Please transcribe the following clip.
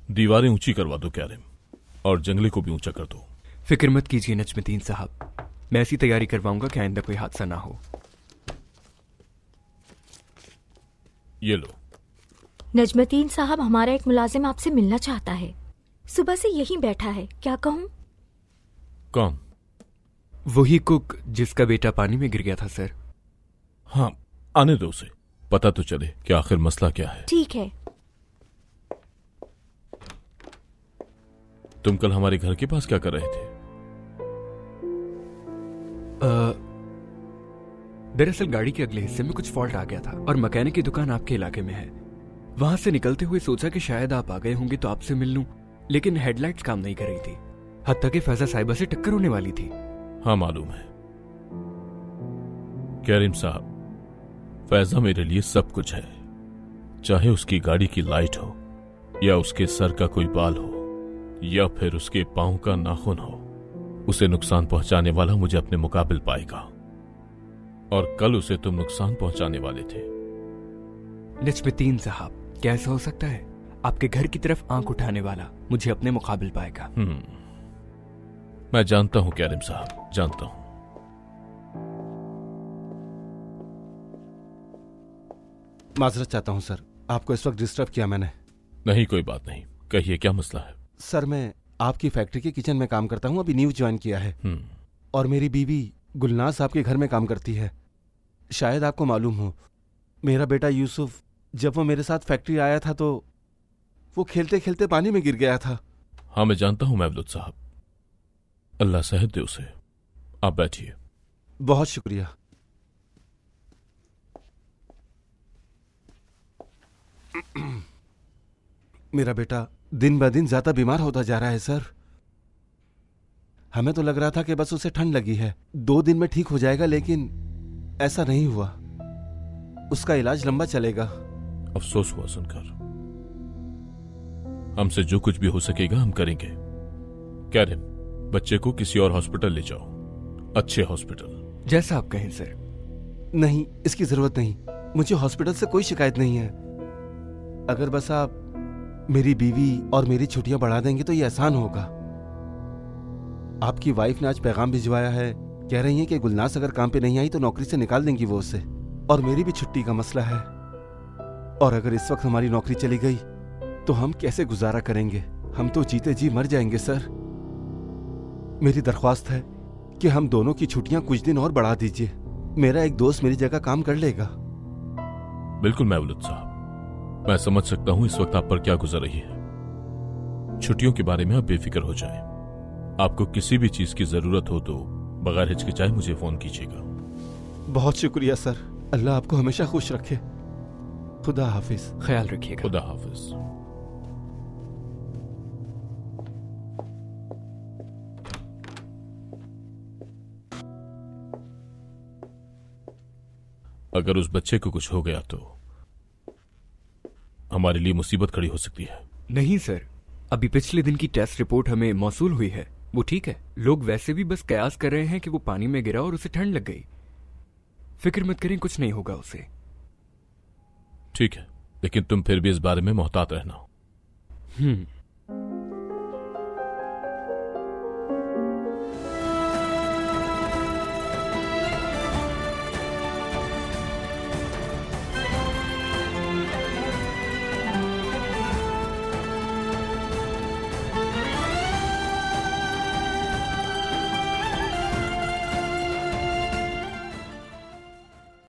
दीवारें ऊंची करवा दो कैरिम, और जंगले को भी ऊंचा कर दो। फिक्र मत कीजिए नजमुद्दीन साहब, मैं ऐसी तैयारी करवाऊंगा कि आइंदा कोई हादसा ना हो। ये लो। नजमुद्दीन साहब, हमारा एक मुलाजिम आपसे मिलना चाहता है। सुबह से यहीं बैठा है, क्या कहूँ? कौन? वही कुक जिसका बेटा पानी में गिर गया था सर। हाँ, आने दो उसे, पता तो चले कि आखिर मसला क्या है। ठीक है। तुम कल हमारे घर के पास क्या कर रहे थे? दरअसल गाड़ी के अगले हिस्से में कुछ फॉल्ट आ गया था और मैकेनिक की दुकान आपके इलाके में है। वहां से निकलते हुए सोचा कि शायद आप आ गए होंगे तो आपसे मिल लूं, लेकिन हेडलाइट्स काम नहीं कर रही थी। हत्ता कि फैजा साहिबा से टक्कर होने वाली थी। हाँ मालूम है कैरिम साहब, फैजा मेरे लिए सब कुछ है, चाहे उसकी गाड़ी की लाइट हो, या उसके सर का कोई बाल हो, या फिर उसके पांव का नाखून हो। उसे नुकसान पहुंचाने वाला मुझे अपने मुकाबिल पाएगा, और कल उसे तुम नुकसान पहुंचाने वाले थे। नजमुद्दीन साहब, कैसा हो सकता है? आपके घर की तरफ आंख उठाने वाला मुझे अपने मुकाबिल पाएगा। मैं जानता हूं कैरिम साहब, जानता हूं। माजरत चाहता हूं सर, आपको इस वक्त डिस्टर्ब किया मैंने। नहीं, कोई बात नहीं, कहिए क्या मसला है? सर, मैं आपकी फैक्ट्री के किचन में काम करता हूं, अभी न्यू ज्वाइन किया है। और मेरी बीवी गुलनाज आपके घर में काम करती है। शायद आपको मालूम हो, मेरा बेटा यूसुफ जब वो मेरे साथ फैक्ट्री आया था तो वो खेलते खेलते पानी में गिर गया था। हाँ, मैं जानता हूं महबूद साहब, अल्लाह सेहत दे उसे। आप बैठिए। बहुत शुक्रिया। मेरा बेटा दिन ब दिन ज्यादा बीमार होता जा रहा है सर। हमें तो लग रहा था कि बस उसे ठंड लगी है, 2 दिन में ठीक हो जाएगा, लेकिन ऐसा नहीं हुआ। उसका इलाज लंबा चलेगा। अफसोस हुआ सुनकर। हमसे जो कुछ भी हो सकेगा हम करेंगे। कैरिम, बच्चे को किसी और हॉस्पिटल ले जाओ, अच्छे हॉस्पिटल। जैसा आप कहें सर। नहीं, इसकी जरूरत नहीं, मुझे हॉस्पिटल से कोई शिकायत नहीं है। अगर बस आप मेरी बीवी और मेरी छुट्टियां बढ़ा देंगे तो ये आसान होगा। आपकी वाइफ ने आज पैगाम भिजवाया है, कह रही हैं कि गुलनाज अगर काम पे नहीं आई तो नौकरी से निकाल देंगी वो उसे, और मेरी भी छुट्टी का मसला है। और अगर इस वक्त हमारी नौकरी चली गई तो हम कैसे गुजारा करेंगे? हम तो जीते जी मर जाएंगे सर। मेरी दरख्वास्त है कि हम दोनों की छुट्टियां कुछ दिन और बढ़ा दीजिए। मेरा एक दोस्त मेरी जगह काम कर लेगा। बिल्कुल मौलूद साहब, मैं समझ सकता हूं इस वक्त आप पर क्या गुजर रही है। छुट्टियों के बारे में आप बेफिक्र हो जाएं। आपको किसी भी चीज की जरूरत हो तो बगैर हिचकिचाए मुझे फोन कीजिएगा। बहुत शुक्रिया सर, अल्लाह आपको हमेशा खुश रखे। खुदा हाफिज। ख्याल रखिएगा। खुदा हाफिज। अगर उस बच्चे को कुछ हो गया तो हमारे लिए मुसीबत खड़ी हो सकती है। नहीं सर, अभी पिछले दिन की टेस्ट रिपोर्ट हमें मौसूल हुई है, वो ठीक है। लोग वैसे भी बस कयास कर रहे हैं कि वो पानी में गिरा और उसे ठंड लग गई। फिक्र मत करें, कुछ नहीं होगा उसे। ठीक है, लेकिन तुम फिर भी इस बारे में मोहतात रहना।